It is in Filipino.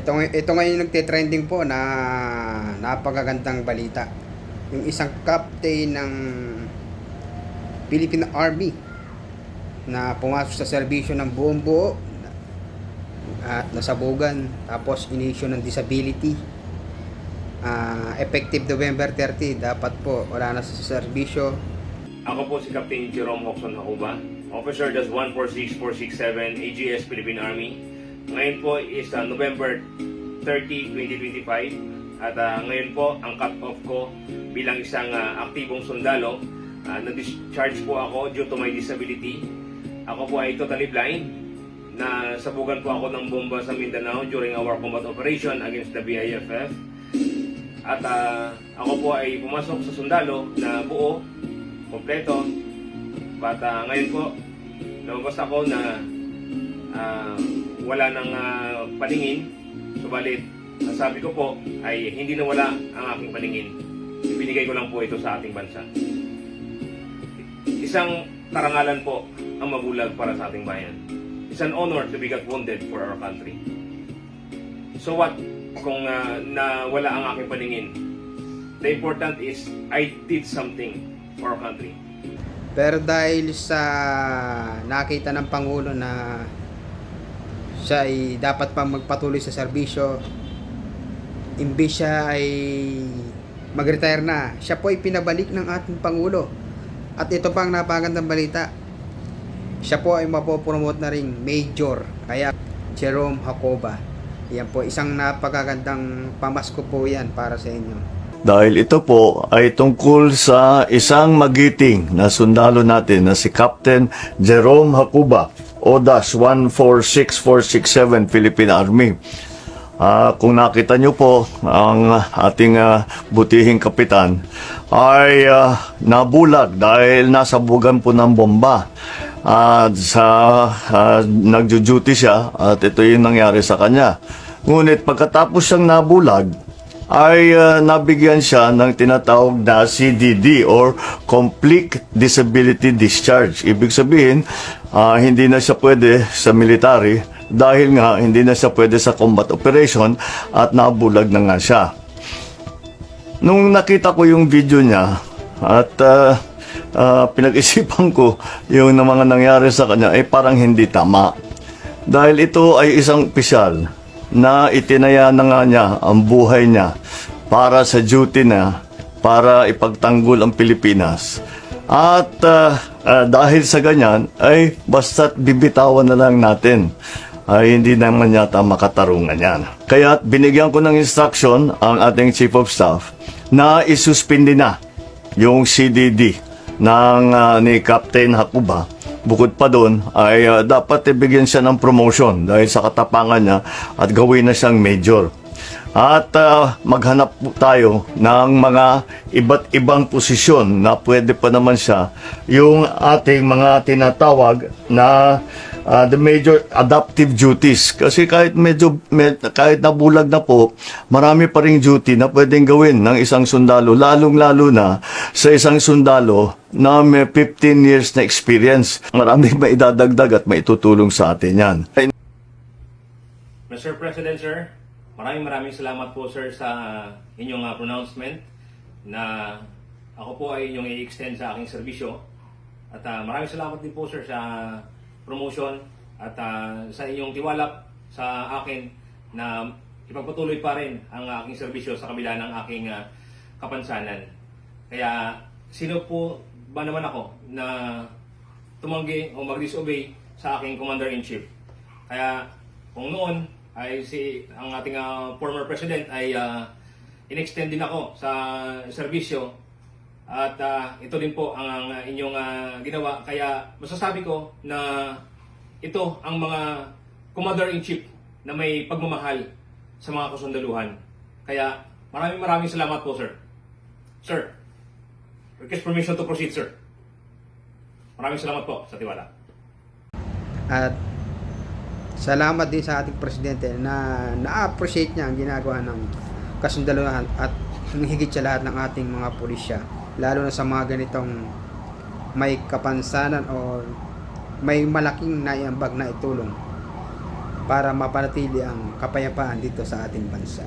Ito ngayon yung nagte-trending po na napakagandang balita. Yung isang captain ng Philippine Army na pumasok sa serbisyo ng buong buo at nasabugan tapos in-issue ng disability. Effective November 30 dapat po wala na sa serbisyo. Ako po si Captain Jerome Hoxon Hakuba, Officer Das 146467 AGS Philippine Army. Ngayon po is November 30, 2025 at ngayon po ang cut-off ko bilang isang aktibong sundalo. Na-discharge po ako due to my disability. Ako po ay totally blind. Nasabugan po ako ng bomba sa Mindanao during our combat operation against the BIFF. At ako po ay pumasok sa sundalo na buo, kompleto. But ngayon po, lumabas ako na wala nang paningin. Subalit, ang sabi ko po ay hindi nawala ang aking paningin. Ibinigay ko lang po ito sa ating bansa. Isang karangalan po ang mabulag para sa ating bayan. It's an honor to be got wounded for our country. So what kung nawala ang aking paningin? The important is I did something for our country. Pero dahil sa nakita ng Pangulo na siya ay dapat pang magpatuloy sa serbisyo, imbis siya ay mag-retire na, siya po ay pinabalik ng ating Pangulo. At ito pang napakagandang balita, siya po ay mapopromote na ring Major. Kaya Jerome Hakuba, yan po, isang napakagandang pamasko po yan para sa inyo. Dahil ito po ay tungkol sa isang magiting na sundalo natin na si Captain Jerome Hakuba, ODAS 146467 Philippine Army. Kung nakita nyo po, ang ating butihing kapitan ay nabulag dahil nasabugan po ng bomba. Nagjo-duty siya at ito yung nangyari sa kanya. Ngunit pagkatapos siyang nabulag, ay nabigyan siya ng tinatawag na CDD or Complete Disability Discharge. Ibig sabihin, hindi na siya pwede sa military dahil nga hindi na siya pwede sa combat operation at nabulag na nga siya. Nung nakita ko yung video niya at pinag-isipan ko yung mga nangyari sa kanya ay parang hindi tama. Dahil ito ay isang opisyal na itinaya na nga niya ang buhay niya para sa duty na para ipagtanggol ang Pilipinas. At dahil sa ganyan, ay basta't bibitawan na lang natin. Ay hindi naman yata makatarungan yan. Kaya binigyan ko ng instruction ang ating Chief of Staff na isuspindi na yung CDD ni Captain Hakuba. Bukod pa doon ay dapat ibigyan siya ng promotion dahil sa katapangan niya at gawin na siyang major. At maghanap po tayo ng mga iba't ibang posisyon na pwede pa naman siya yung ating mga tinatawag na the major adaptive duties. Kasi kahit kahit nabulag na po, marami pa ring duty na pwedeng gawin ng isang sundalo, lalong-lalo na sa isang sundalo na may 15 years na experience. Maraming maidadagdag at maitutulong sa atin yan. Mr. President, sir, maraming salamat po, sir, sa inyong pronouncement na ako po ay inyong i-extend sa aking serbisyo. At maraming salamat din po, sir, sa promotion at sa inyong tiwala sa akin na ipagpatuloy pa rin ang aking serbisyo sa kabila ng aking kapansanan. Kaya sino po ba naman ako na tumanggi o mag-disobey sa aking Commander-in-Chief? Kaya kung noon ay ang ating former president ay in-extend din ako sa serbisyo at ito din po ang inyong ginawa. Kaya masasabi ko na ito ang mga Commander-in-Chief na may pagmamahal sa mga kasundaluhan. Kaya maraming salamat po, sir. Sir, request permission to proceed, sir. Maraming salamat po sa tiwala. At salamat din sa ating presidente na na-appreciate niya ang ginagawa ng kasundaluhan at higit sa lahat ng ating mga pulisya, lalo na sa mga ganitong may kapansanan o may malaking naiambag na itulong. para mapanatili ang kapayapaan dito sa ating bansa.